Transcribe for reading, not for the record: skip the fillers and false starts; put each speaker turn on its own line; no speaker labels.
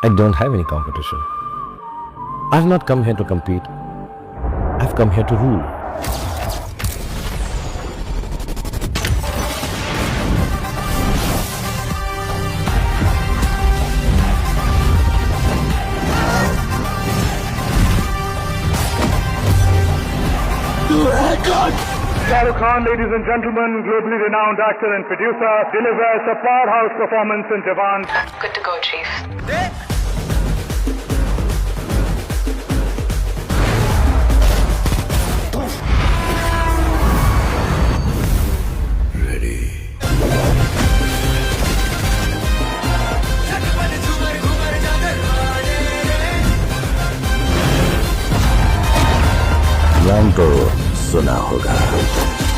I don't have any competition. I've not come here to compete. I've come here to rule.
Shah Rukh Khan, ladies and gentlemen, globally renowned actor and producer, delivers a powerhouse performance in Jawan.
Good to go, Chief.
नाम तो सुना होगा।